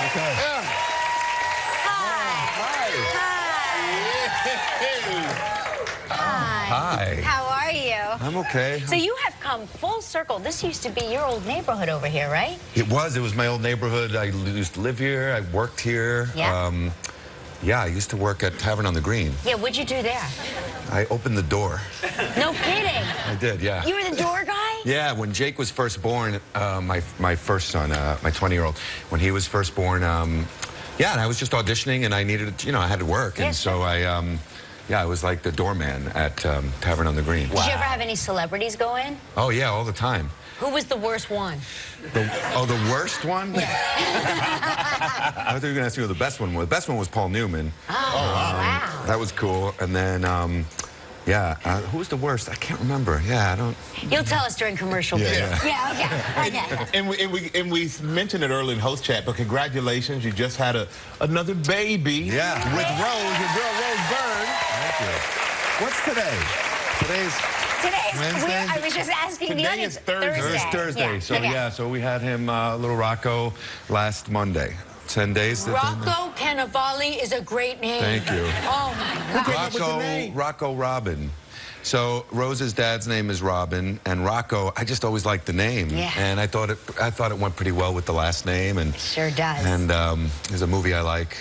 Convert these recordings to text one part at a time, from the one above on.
Okay. Yeah. Hi. Hi. How are you? I'm okay. So you have come full circle. This used to be your old neighborhood over here, right? It was my old neighborhood. I used to live here. I worked here. Yeah. Yeah, I used to work at Tavern on the Green. Yeah, what'd you do there? I opened the door. No kidding. I did, yeah. You were the door guy? Yeah, when Jake was first born, my first son, my 20-year-old, when he was first born, yeah, and I was just auditioning, and I needed, I had to work, and so I was like the doorman at Tavern on the Green. Did you ever have any celebrities go in? Oh yeah, all the time. Who was the worst one? The worst one? Yeah. I thought you were going to ask me who the best one was. The best one was Paul Newman. Oh, wow. That was cool. And then, who was the worst? I can't remember. Yeah, I don't... You'll tell us during commercial break. Yeah, okay. And we mentioned it earlier in host chat, but congratulations, you just had another baby. Yeah. With Rose, your girl Rose Byrne. Thank you. What's today? Today's Wednesday? I was just asking Today the audience. is Thursday. Thursday. Yeah. So okay. yeah, so we had him, little Rocco, last Monday. 10 days. Rocco Cannavale is a great name. Thank you. Oh my God. Rocco Robin. So Rose's dad's name is Robin, and Rocco, I just always liked the name. Yeah. And I thought it went pretty well with the last name. And sure does. And there's a movie I like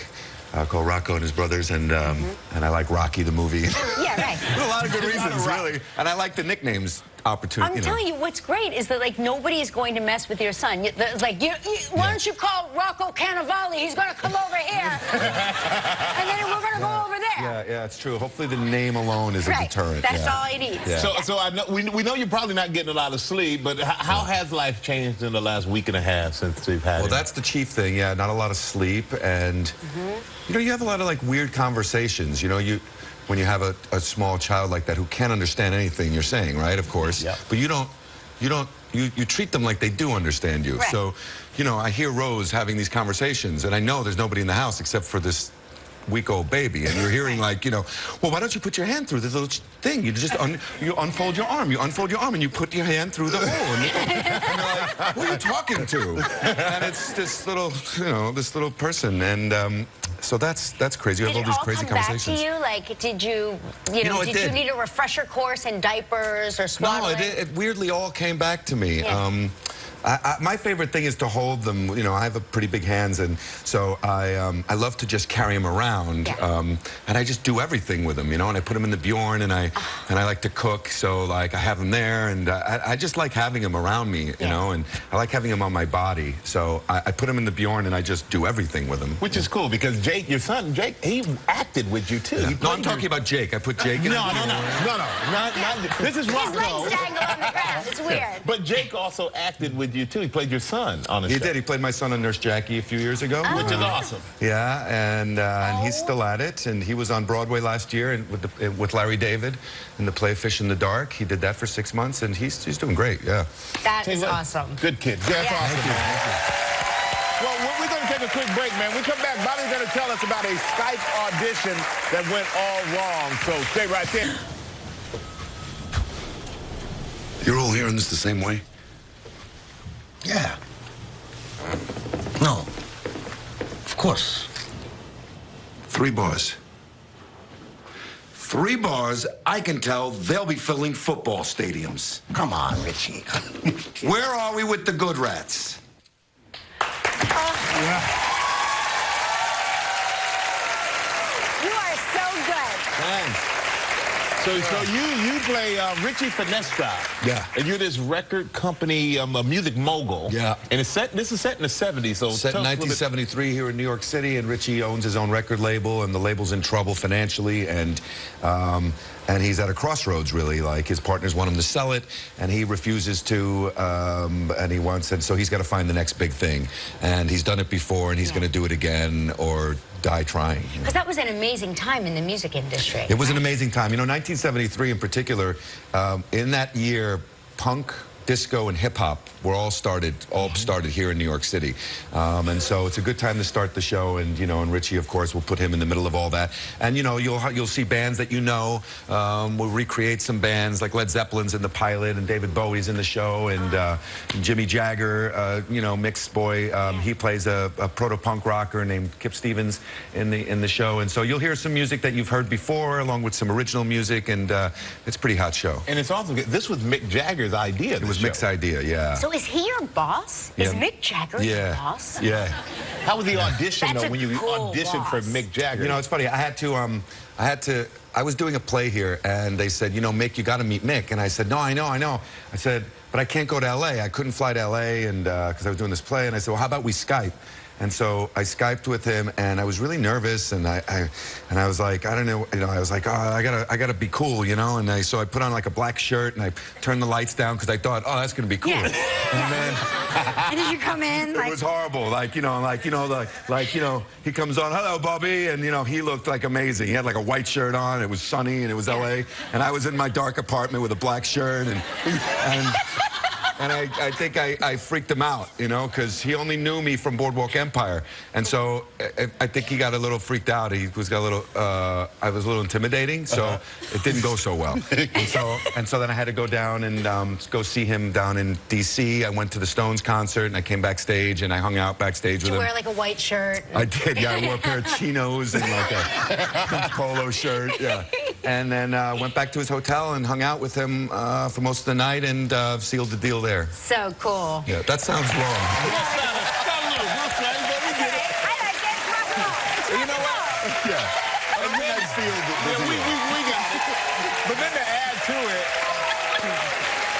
called Rocco and His Brothers, and I like Rocky the movie. Yeah, right. For a lot of good reasons, really. And I like the nicknames opportunity. I'm telling you, what's great is that, like, nobody is going to mess with your son. It's like, why don't you call Rocco Cannavale? He's going to come over here. And then we're going to go over there. Yeah, it's true. Hopefully the name alone is a deterrent. That's all it needs. Yeah. So I know, we know you're probably not getting a lot of sleep, but how has life changed in the last week and a half since you've had it? Well, that's the chief thing, yeah, not a lot of sleep, and, you have a lot of, like, weird conversations, when you have a small child like that who can't understand anything you're saying, right, of course, but you treat them like they do understand you. Right. So, I hear Rose having these conversations, and I know there's nobody in the house except for this week-old baby, and you're hearing like, well, why don't you put your hand through this little thing? You just you unfold your arm, and you put your hand through the hole, and you're like, who are you talking to? And it's this little, this little person, and so that's crazy. You have all these crazy conversations. Did it all come back to you? Like, did you need a refresher course in diapers or swaddling? No, it weirdly all came back to me. Yeah. My favorite thing is to hold them. I have a pretty big hands, and so I love to just carry them around, and I just do everything with them, and I put them in the Bjorn, and I like to cook, so like I have them there, and I just like having them around me, you know, and I like having them on my body, so I put them in the Bjorn, and I just do everything with them. Which is cool because Jake, your son, Jake, he acted with you too. Yeah. No, I'm talking about Jake. I put Jake in. No. This is Rocco. His legs dangle on the ground. It's weird. But Jake also acted with you too. He played your son on the show. He did. He played my son on Nurse Jackie a few years ago. Which is awesome. Yeah, and he's still at it. And he was on Broadway last year with Larry David in the play Fish in the Dark. He did that for 6 months, and he's doing great. Yeah. That is awesome. Good kid. That's awesome. Thank you. Well, we're going to take a quick break, man. When we come back, Bobby's going to tell us about a Skype audition that went all wrong. So stay right there. You're all hearing this the same way? Yeah. No. Of course. 3 bars. 3 bars, I can tell they'll be filling football stadiums. Come on, Richie. Where are we with the good rats? You are so good. Thanks. So you play Richie Finestra. Yeah. And you're this record company, a music mogul. Yeah. And this is set in the 70s. So set in 1973 here in New York City, and Richie owns his own record label, and the label's in trouble financially, and he's at a crossroads, really. Like, his partners want him to sell it, and he refuses to, and so he's got to find the next big thing. And he's done it before, and he's going to do it again, or die trying. Because that was an amazing time in the music industry. It was an amazing time. 1973 in particular, in that year, punk disco and hip hop were all started here in New York City, and so it's a good time to start the show. And and Richie, of course, will put him in the middle of all that. And you'll see bands that we'll recreate some bands like Led Zeppelin's in the pilot, and David Bowie's in the show, and Jimmy Jagger, mixed boy, he plays a proto-punk rocker named Kip Stevens in the show. And so you'll hear some music that you've heard before, along with some original music, and it's a pretty hot show. And it's also, this was Mick Jagger's idea. It was Mick's idea, yeah. So is he your boss? Is Mick Jagger your boss? Yeah. How was the audition, though, when you cool auditioned for Mick Jagger? It's funny. I was doing a play here, and they said, Mick, you got to meet Mick. And I said, no, I know. I said, but I can't go to L.A. I couldn't fly to L.A. and because I was doing this play. And I said, well, how about we Skype? And so I Skyped with him, and I was really nervous, and I was like, I don't know, I was like, oh, I gotta be cool, and so I put on like a black shirt, and I turned the lights down because I thought, oh, that's gonna be cool. Yeah. And then And did you come in? it was horrible. He comes on, hello, Bobby, and he looked like amazing. He had like a white shirt on. It was sunny, and it was L.A., and I was in my dark apartment with a black shirt, and I think I freaked him out, because he only knew me from Boardwalk Empire. And so I think he got a little freaked out. I was a little intimidating, so it didn't go so well. And so then I had to go down and go see him down in D.C. I went to the Stones concert, and I came backstage, and I hung out backstage with him. Did you wear like a white shirt? I did, yeah. I wore a pair of chinos and like a polo shirt, yeah. And then went back to his hotel and hung out with him for most of the night and sealed the deal there. So cool. Yeah, that sounds wrong. I like it. It's rock and roll. It's rock and roll. Yeah. And then we got it. But then to add to it,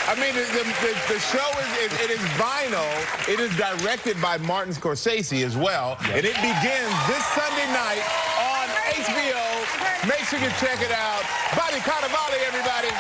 I mean, the show is vinyl. It is directed by Martin Scorsese as well. And it begins this Sunday night on HBO. Make sure you check it out. Bobby Cannavale, everybody.